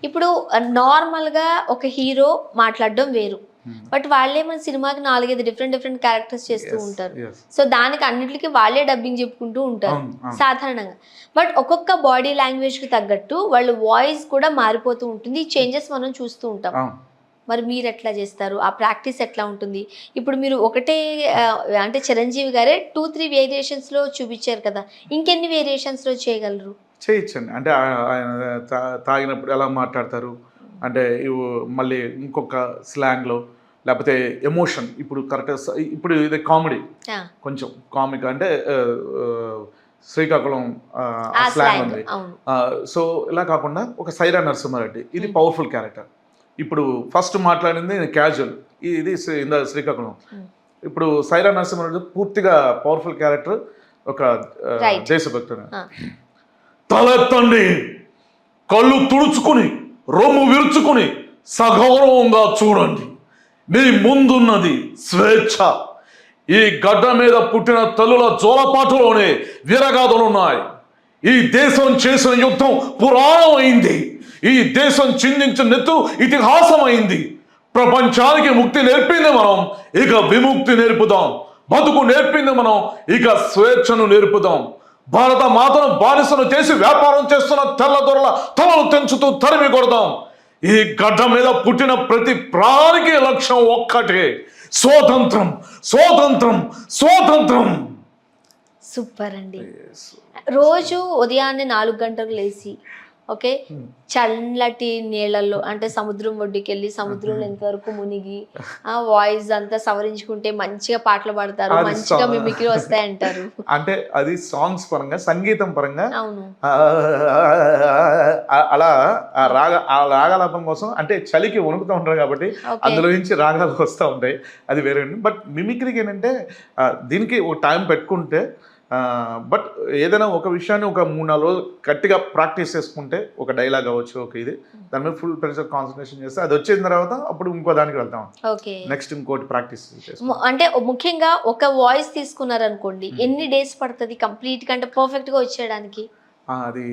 ఇప్పుడు నార్మల్గా ఒక హీరో మాట్లాడడం వేరు, బట్ వాళ్ళే మన సినిమాకి 4-5 డిఫరెంట్ క్యారెక్టర్స్ చేస్తూ ఉంటారు. సో దానికి అన్నిటికీ వాళ్ళే డబ్బింగ్ చెప్పుకుంటూ ఉంటారు సాధారణంగా. బట్ ఒక్కొక్క బాడీ లాంగ్వేజ్కి తగ్గట్టు వాళ్ళ వాయిస్ కూడా మారిపోతూ ఉంటుంది. ఈ చేంజెస్ మనం చూస్తూ ఉంటాం. మరి మీరు ఎట్లా చేస్తారు? ఆ ప్రాక్టీస్ ఎట్లా ఉంటుంది? ఇప్పుడు మీరు ఒకటే అంటే చిరంజీవి గారే 2-3 వేరియేషన్స్లో చూపించారు కదా, ఇంకెన్ని వేరియేషన్స్లో చేయగలరు? చేయొచ్చండి. అంటే ఆయన తాగినప్పుడు ఎలా మాట్లాడతారు, అంటే మళ్ళీ ఇంకొక స్లాంగ్లో, లేకపోతే ఎమోషన్. ఇప్పుడు కరెక్ట్ ఇప్పుడు ఇది కామెడీ, కొంచెం కామిక్ అంటే శ్రీకాకుళం స్లాంగ్ ఉంది. సో ఇలా కాకుండా ఒక సైరా నరసింహారెడ్డి, ఇది పవర్ఫుల్ క్యారెక్టర్. ఇప్పుడు ఫస్ట్ మాట్లాడింది క్యాజువల్, ఇది శ్రీకాకుళం. ఇప్పుడు సైరా నరసింహారెడ్డి పూర్తిగా పవర్ఫుల్ క్యారెక్టర్, ఒక దేశభక్తుడు. తలెత్తండి, కళ్ళు తుడుచుకుని రొమ్ము విరుచుకుని సగౌరవంగా చూడండి, మీ ముందున్నది స్వేచ్ఛ. ఈ గడ్డ మీద పుట్టిన తల్లుల జోలపాటులోనే వీరగాథలున్నాయి. ఈ దేశం చేసిన యుద్ధం పురాణం అయింది. ఈ దేశం చిందించిన నెత్తు ఇతిహాసం అయింది. ప్రపంచానికి ముక్తి నేర్పింది మనం, ఇక విముక్తి నేర్పుదాం. బతుకు నేర్పింది మనం, ఇక స్వేచ్ఛను నేర్పుదాం. భారత మాతను బానిసను చేసి వ్యాపారం చేస్తున్న తెల్లదొరల తలలు తెంచుతూ తరిమి కొడదాం. ఈ గడ్డ మీద పుట్టిన ప్రతి ప్రాణికి లక్ష్యం ఒక్కటే, స్వాతంత్రం, స్వాతంత్రం, స్వాతంత్రం. సూపర్ అండి. రోజు ఉదయాన్నే 4 గంటలకు లేచి ఓకే చల్లటి నీళ్ళల్లో అంటే సముద్రం ఒడ్డుకి వెళ్ళి సముద్రంలో ఎంతవరకు మునిగి ఆ వాయిస్ అంతా సవరించుకుంటే మంచిగా పాటలు పాడతారు, మంచిగా మిమిక్రీ వస్తాయంటారు. అంటే అది సాంగ్స్ పరంగా, సంగీతం పరంగా అవును, అలా ఆ రాగాలాపం కోసం అంటే చలికి వణుకుతూ ఉంటారు కాబట్టి అందులో నుంచి రాగాలు వస్తూ ఉంటాయి, అది వేరే. బట్ మిమిక్రీకి ఏంటంటే దీనికి ఒక టైం పెట్టుకుంటే, బట్ ఏదైనా ఒక విషయాన్ని ఒక 3-4 రోజులు గట్టిగా ప్రాక్టీస్ చేసుకుంటే, ఒక డైలాగ్ అవ్వచ్చు, ఒక ఇది దాని మీద ఫుల్ ప్రెషర్ కాన్సన్ట్రేషన్ చేస్తే అది వచ్చిన తర్వాత అప్పుడు ఇంకో దానికి వెళ్తాం, నెక్స్ట్ ఇంకోటి ప్రాక్టీస్. అంటే ముఖ్యంగా ఒక వాయిస్ తీసుకున్నారనుకోండి, ఎన్ని డేస్ పడుతుంది కంప్లీట్ గా అంటే పర్ఫెక్ట్ గా వచ్చేయడానికి? అది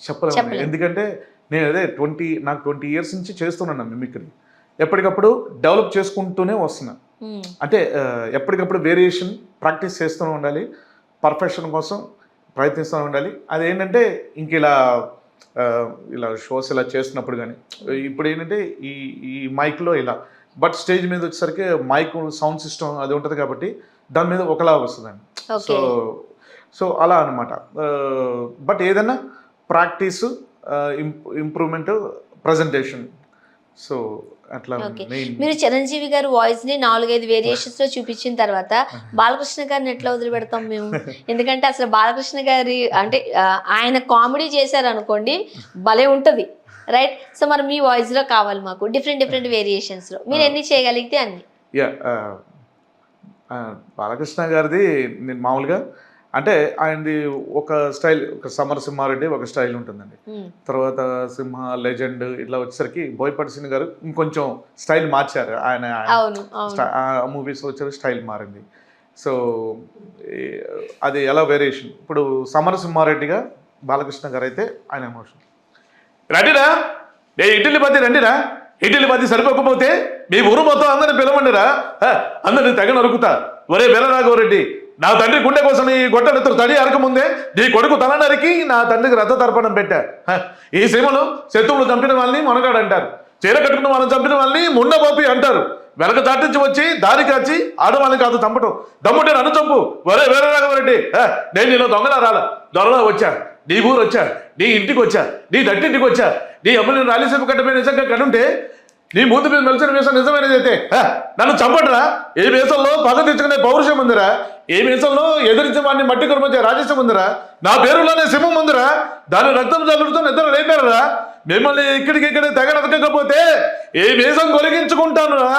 చెప్పలేము, ఎందుకంటే నేను అదే నాకు 20 years నుంచి చేస్తున్నాను మిమిక్రీ. ఎప్పటికప్పుడు డెవలప్ చేసుకుంటూనే వస్తున్నా. అంటే ఎప్పటికప్పుడు వేరియేషన్ ప్రాక్టీస్ చేస్తూనే ఉండాలి, పర్ఫెక్షన్ కోసం ప్రయత్నిస్తూ ఉండాలి. అదేంటంటే ఇంక ఇలా షోస్ ఇలా చేస్తున్నప్పుడు కానీ, ఇప్పుడు ఏంటంటే ఈ మైక్లో ఇలా, బట్ స్టేజ్ మీద వచ్చేసరికి మైక్ సౌండ్ సిస్టమ్ అది ఉంటుంది కాబట్టి దాని మీద ఒకలా వస్తుందండి. సో అలా అనమాట. బట్ ఏదైనా ప్రాక్టీసు, ఇంప్రూవ్మెంట్, ప్రజెంటేషన్. సో అట్లా. మీరు చిరంజీవి గారి వాయిస్ ని 4-5 వేరియేషన్స్ లో చూపించిన తర్వాత బాలకృష్ణ గారిని ఎట్లా వదిలిపెడతాం మేము? ఎందుకంటే అసలు బాలకృష్ణ గారి అంటే ఆయన కామెడీ చేశారు అనుకోండి, భలే ఉంటది, రైట్? సో మరి మీ వాయిస్ లో కావాలి మాకు డిఫరెంట్ వేరియేషన్స్ లో, మీరు ఎన్ని చేయగలిగితే అన్ని. బాలకృష్ణ గారిది నేను మామూలుగా అంటే ఆయనది ఒక స్టైల్, ఒక సింహారెడ్డి ఒక స్టైల్ ఉంటుందండి. తర్వాత సింహ లెజెండ్ ఇట్లా వచ్చేసరికి బోయపాటి సింగ్ గారు ఇంకొంచెం స్టైల్ మార్చారు. ఆయన మూవీస్ వచ్చే స్టైల్ మారింది. సో అది ఎలా వేరియేషన్. ఇప్పుడు సింహారెడ్డిగా బాలకృష్ణ గారు అయితే ఆయన ఎమోషన్, రండిరా ఇడ్లీ బద్ది, రండిరా ఇడ్లీ బద్ది సరిపోకపోతే మీ ఊరు మొత్తం అందరిని పిలవండిరా, అందరిని తెగ నరుకుతా. ఒరే వీరరాఘవరెడ్డి, నా తండ్రి గుండె కోసం ఈ గొడ్డలెత్తురు తడి అరకముందే నీ కొడుకు తల నరికి నా తండ్రికి రథ తర్పణం పెట్టా. ఈ సీమలో శత్రువులు చంపిన వాళ్ళని మొనగాడు అంటారు, చీర కట్టుకున్న వాళ్ళని చంపిన వాళ్ళని ముండబాపి అంటారు. వెనక దాటించి వచ్చి దారి కాచి ఆడవాళ్ళని కాదు చంపటం, దమ్ముంటే నన్ను చంపు. ఒరే వీరరాఘవరెడ్డి, నేను నీలో దొంగలా రాలా, దొరలా వచ్చా, నీ ఊరు వచ్చా, నీ ఇంటికి వచ్చా, నీ దట్టింటికి వచ్చా. నీ అమ్మని రాయలసీమ కట్టమే నిజంగా కనుంటే నీ ముందు మీద మెలిసిన వేషం నిజమైనది అయితే నన్ను చంపడరా. ఏ వేసంలో పగ తెచ్చుకునే పౌరుషం ఉందిరా, ఏ వేసంలో ఎదిరించే వాడిని మట్టి కురమొచ్చే రాజస్యం ఉందిరా, నా పేరులోనే సింహం ఉందిరా, దాని రక్తం చల్లుడుతో నిద్ర లేపారా. మిమ్మల్ని ఇక్కడికిక్కడే తెగ నడకపోతే ఏ వేషం కొలిగించుకుంటానురా.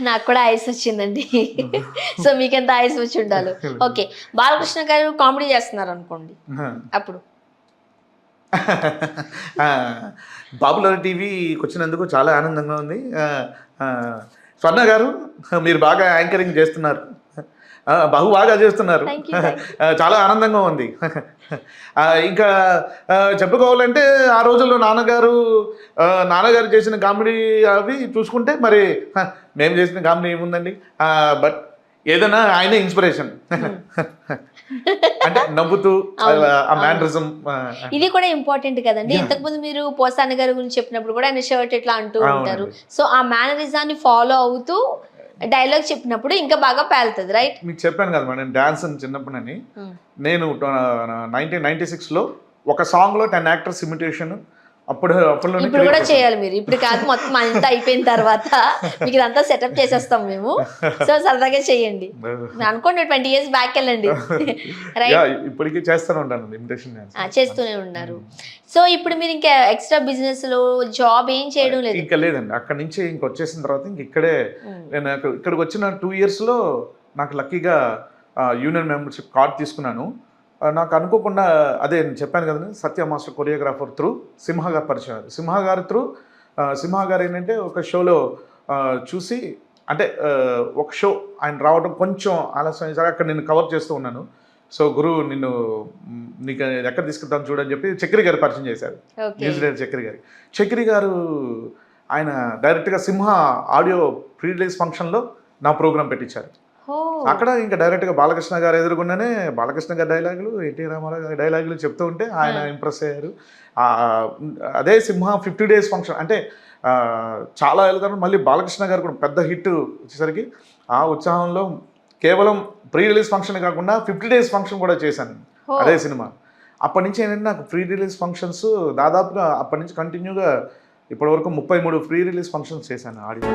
నాకు కూడా ఐస్ వచ్చిందండి. సో మీకెంత ఐస్ వచ్చి ఉండాలి. ఓకే, బాలకృష్ణ గారు కామెడీ చేస్తున్నారు అనుకోండి, అప్పుడు పాపులర్ టీవీకి వచ్చినందుకు చాలా ఆనందంగా ఉంది. స్వర్ణ గారు, మీరు బాగా యాంకరింగ్ చేస్తున్నారు. బహు బాగా చేస్తున్నారు. Thank you. చాలా ఆనందంగా ఉంది. ఇంకా చెప్పుకోవాలంటే ఆ రోజుల్లో నాన్నగారు చేసిన కామెడీ అవి చూసుకుంటే మరి మేము చేసిన కామెడీ ఏముందండి. బట్ ఏదైనా ఆయనే ఇన్స్పిరేషన్. అంటే నవ్వుతూ ఆ మ్యానరిజం. ఇది కూడా ఇంపార్టెంట్ కదండి. ఇంతకుముందు మీరు పోసాని గారి గురించి చెప్పినప్పుడు కూడా ఆయన షర్ట్ ఇట్లా అంటూ ఉంటారు. సో ఆ మేనరిజాన్ని ఫాలో అవుతూ డైలాగ్ చెప్పినప్పుడు ఇంకా బాగా పేలుతుంది, రైట్? మీకు చెప్పాను కదా మేడం, డాన్స్ అని చిన్నప్పుడని. నేను 1996లో ఒక సాంగ్లో 10 యాక్టర్స్ ఇమిటేషన్. ఇప్పుడు కూడా చేయాలి మీరు. ఇప్పుడు కాదు, మొత్తం అంతా అయిపోయిన తర్వాత మీకు ఇదంతా సెటప్ చేసేస్తాం మేము. సో సరదాగా చేయండి, అనుకోండి 20 years బ్యాక్ వెళ్ళండి. ఇప్పటికీ చేస్తూనే ఉంటాను ఇమిటేషన్ డాన్స్. చేస్తూనే ఉన్నారు. సో ఇప్పుడు మీరు ఇంకా ఎక్స్ట్రా బిజినెస్ లో జాబ్ ఏం చేయడం లేదు? ఇంకా లేదండి. అక్కడి నుంచి వచ్చేసిన తర్వాత ఇంక ఇక్కడే నేను ఇక్కడికి వచ్చిన 2 yearsలో నాకు లక్కీగా యూనియన్ మెంబర్షిప్ కార్డ్ తీసుకున్నాను. నాకు అనుకోకుండా అదే నేను చెప్పాను కదండి, సత్య మాస్టర్ కొరియోగ్రాఫర్ త్రూ సింహ గారు పరిచయం. సింహ గారు ఏంటంటే ఒక షోలో చూసి, అంటే ఒక షో ఆయన రావడం కొంచెం ఆలస్యం అయ్యేసరికి అక్కడ నేను కవర్ చేస్తూ ఉన్నాను. సో గురువు నీకు ఎక్కడ తీసుకెళ్తాను చూడని చెప్పి చక్రి గారు పరిచయం చేశారు, న్యూస్ డైరెక్టర్ చక్రి గారు. ఆయన డైరెక్ట్గా సింహ ఆడియో ప్రీ రిలీజ్ ఫంక్షన్లో నా ప్రోగ్రాం పెట్టించారు. అక్కడ ఇంకా డైరెక్ట్గా బాలకృష్ణ గారు ఎదురుగుండానే బాలకృష్ణ గారి డైలాగులు, ఎన్టీ రామారావు గారి డైలాగులు చెప్తూ ఉంటే ఆయన ఇంప్రెస్ అయ్యారు. అదే సింహ 50 days ఫంక్షన్ అంటే చాలా వెళ్తారు. మళ్ళీ బాలకృష్ణ గారు కూడా పెద్ద హిట్ వచ్చేసరికి ఆ ఉత్సాహంలో కేవలం ప్రీ రిలీజ్ ఫంక్షన్ కాకుండా 50 days ఫంక్షన్ కూడా చేశాను అదే సినిమా. అప్పటి నుంచి ఏంటంటే నాకు ప్రీ రిలీజ్ ఫంక్షన్స్ దాదాపుగా అప్పటి నుంచి కంటిన్యూగా ఇప్పటివరకు 33 ప్రీ రిలీజ్ ఫంక్షన్స్ చేశాను ఆడియో.